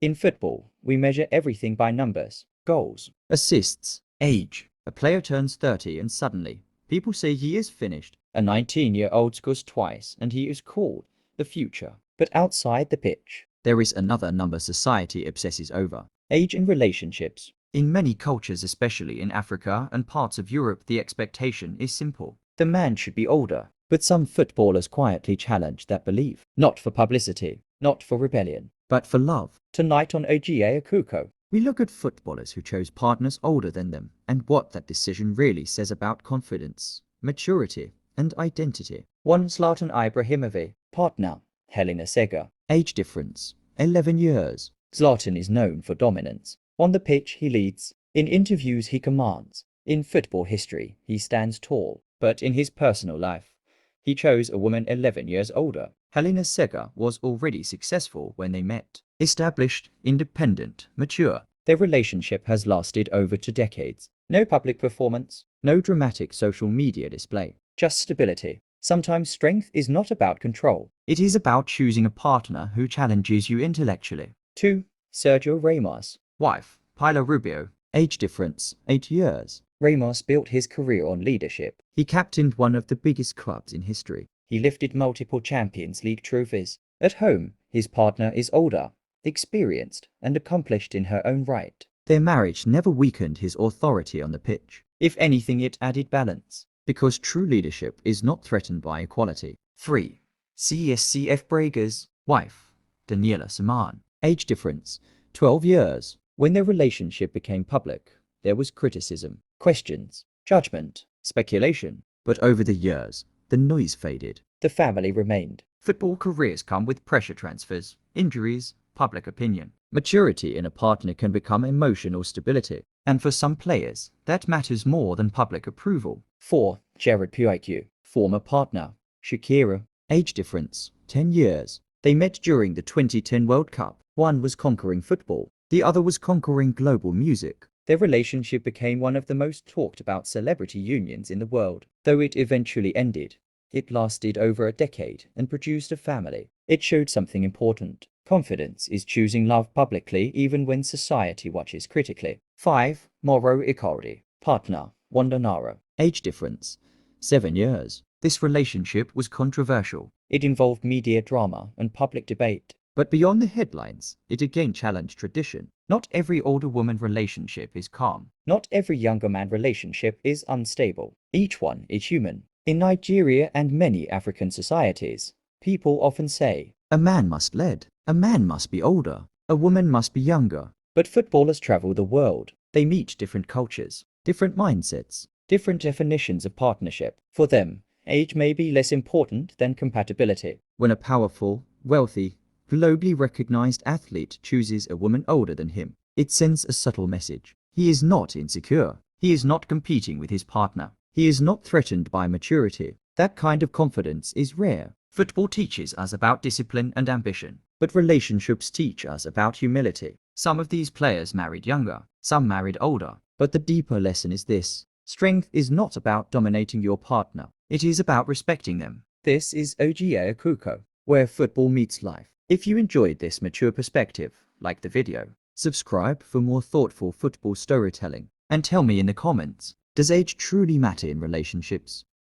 In football, we measure everything by numbers, goals, assists, age. A player turns 30 and suddenly, people say he is finished. A 19-year-old scores twice and he is called the future. But outside the pitch, there is another number society obsesses over: age in relationships. In many cultures, especially in Africa and parts of Europe, the expectation is simple. The man should be older. But some footballers quietly challenge that belief. Not for publicity, not for rebellion, but for love. Tonight on OGA Akuko, we look at footballers who chose partners older than them and what that decision really says about confidence, maturity, and identity. 1. Zlatan Ibrahimović, partner, Helena Sega. Age difference, 11 years. Zlatan is known for dominance. On the pitch, he leads. In interviews, he commands. In football history, he stands tall. But in his personal life, he chose a woman 11 years older. Helena Sega was already successful when they met. Established, independent, mature. Their relationship has lasted over 2 decades. No public performance, no dramatic social media display, just stability. Sometimes strength is not about control. It is about choosing a partner who challenges you intellectually. 2. Sergio Ramos, wife, Pilar Rubio. Age difference, 8 years. Ramos built his career on leadership. He captained one of the biggest clubs in history. He lifted multiple Champions League trophies. At home, his partner is older, experienced, and accomplished in her own right. Their marriage never weakened his authority on the pitch. If anything, it added balance, because true leadership is not threatened by equality. 3. CSCF Bragas, wife, Daniela Saman. Age difference, 12 years. When their relationship became public, there was criticism, questions, judgment, speculation. But over the years, the noise faded. The family remained. Football careers come with pressure transfers, injuries, public opinion. Maturity in a partner can become emotional stability. And for some players, that matters more than public approval. 4. Jared Pique, former partner, Shakira. Age difference, 10 years. They met during the 2010 World Cup. One was conquering football, the other was conquering global music. Their relationship became one of the most talked about celebrity unions in the world. Though it eventually ended, it lasted over a decade and produced a family. It showed something important. Confidence is choosing love publicly even when society watches critically. 5. Mauro Icardi, partner, Wandanaro. Age difference, 7 years. This relationship was controversial. It involved media drama and public debate. But beyond the headlines, it again challenged tradition. Not every older woman relationship is calm. Not every younger man relationship is unstable. Each one is human. In Nigeria and many African societies, people often say, a man must lead, a man must be older, a woman must be younger. But footballers travel the world. They meet different cultures, different mindsets, different definitions of partnership. For them, age may be less important than compatibility. When a powerful, wealthy, globally recognized athlete chooses a woman older than him, it sends a subtle message. He is not insecure. He is not competing with his partner. He is not threatened by maturity. That kind of confidence is rare. Football teaches us about discipline and ambition, but relationships teach us about humility. Some of these players married younger, some married older, but the deeper lesson is this: strength is not about dominating your partner. It is about respecting them. This is OGA Akuko, where football meets life. If you enjoyed this mature perspective, like the video, subscribe for more thoughtful football storytelling, and tell me in the comments, does age truly matter in relationships?